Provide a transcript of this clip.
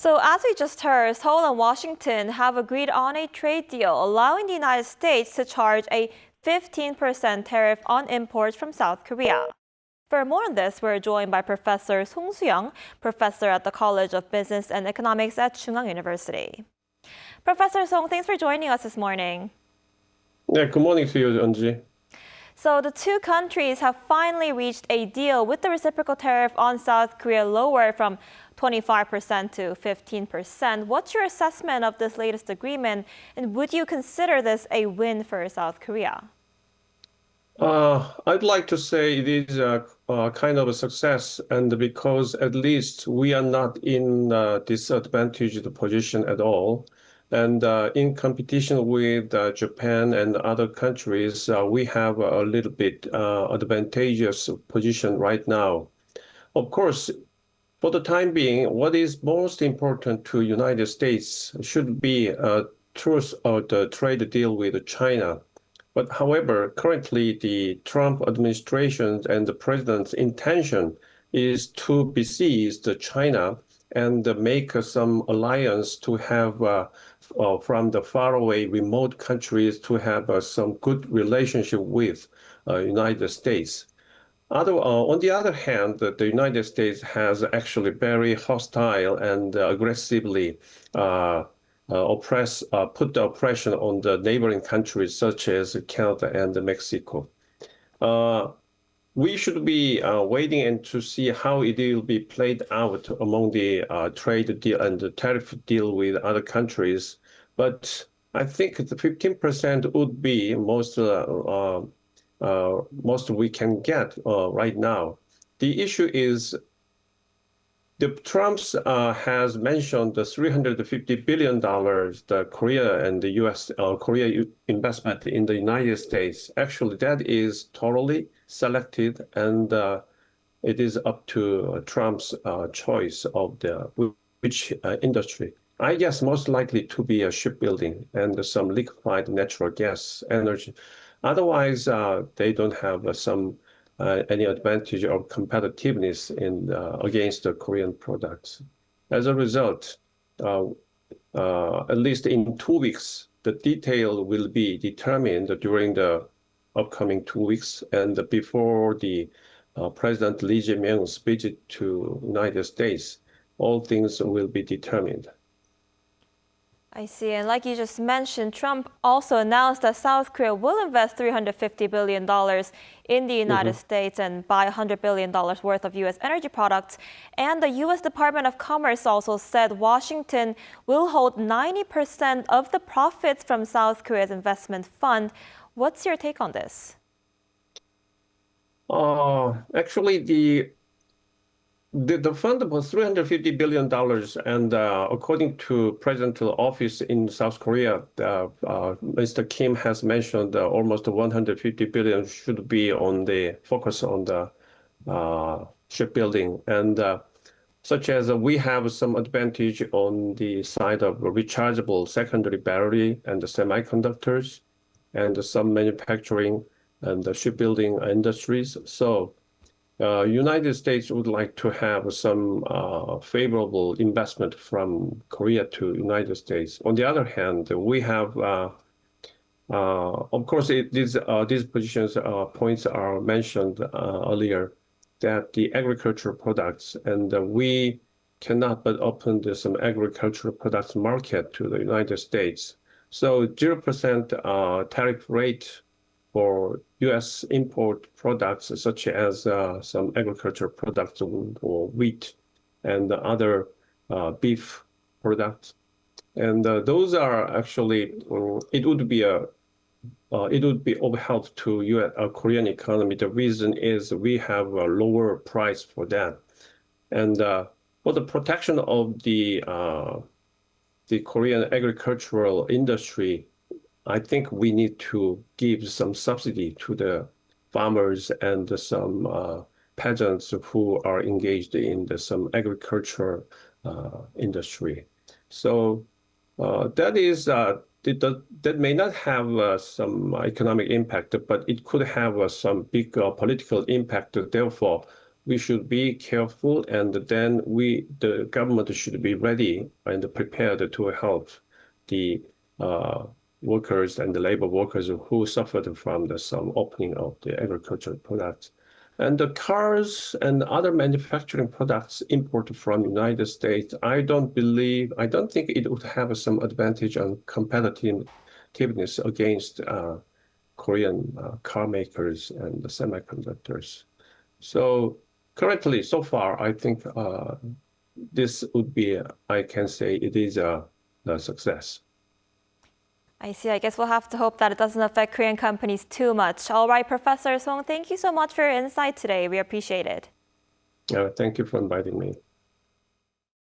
So as we just heard, Seoul and Washington have agreed on a trade deal allowing the United States to charge a 15% tariff on imports from South Korea. For more on this, we're joined by Professor Song Soo-young, professor at the College of Business and Economics at Chung-Ang University. Professor Song, thanks for joining us this morning. Yeah, good morning to you, Anji. So the two countries have finally reached a deal with the reciprocal tariff on South Korea lowered from 25% to 15%. What's your assessment of this latest agreement, and would you consider this a win for South Korea? I'd like to say it is a kind of a success, and because at least we are not in a disadvantaged position at all. And in competition with Japan and other countries, we have a little bit advantageous position right now. Of course, for the time being, what is most important to United States should be a truce of the trade deal with China. But however, currently the Trump administration and the president's intention is to besiege China and make some alliance to have from the faraway remote countries to have some good relationship with United States. On the other hand, the United States has actually very hostile and aggressively put the oppression on the neighboring countries such as Canada and Mexico. We should be waiting and to see how it will be played out among the trade deal and the tariff deal with other countries. But I think the 15% would be most we can get right now. The issue is the Trump's has mentioned the $350 billion the Korea and the U.S. Korea investment in the United States. Actually, that is totally selected, and it is up to Trump's choice of which industry. I guess most likely to be a shipbuilding and some liquefied natural gas energy. Otherwise, they don't have any advantage of competitiveness against the Korean products. As a result, at least in 2 weeks, the detail will be determined during the upcoming 2 weeks and before the President Lee Jae-myung's visit to United States. All things will be determined. I see. And like you just mentioned, Trump also announced that South Korea will invest $350 billion in the United States and buy $100 billion worth of U.S. energy products. And the U.S. Department of Commerce also said Washington will hold 90% of the profits from South Korea's investment fund. What's your take on this? Actually, the fund was $350 billion, and according to presidential office in South Korea, Mr. Kim has mentioned almost $150 billion should be on the focus on the shipbuilding, and such as we have some advantage on the side of rechargeable secondary battery and the semiconductors, and some manufacturing and the shipbuilding industries. So. United States would like to have some favorable investment from Korea to United States. On the other hand, we have, of course, these positions points are mentioned earlier, that the agricultural products, and we cannot but open some agricultural products market to the United States. So 0% tariff rate for U.S. import products such as some agricultural products or wheat and other beef products, and those are actually it would be of help to U.S. Korean economy. The reason is we have a lower price for that, and for the protection of the Korean agricultural industry, I think we need to give some subsidy to the farmers and some peasants who are engaged in some agriculture industry. So that may not have some economic impact, but it could have some big political impact. Therefore, we should be careful, and then the government should be ready and prepared to help the workers and the labor workers who suffered from some opening of the agricultural products. And the cars and other manufacturing products imported from United States, I don't think it would have some advantage on competitiveness against Korean car makers and the semiconductors. So currently, so far, I think this would be, I can say it is a success. I see. I guess we'll have to hope that it doesn't affect Korean companies too much. All right, Professor Song, thank you so much for your insight today. We appreciate it. Thank you for inviting me.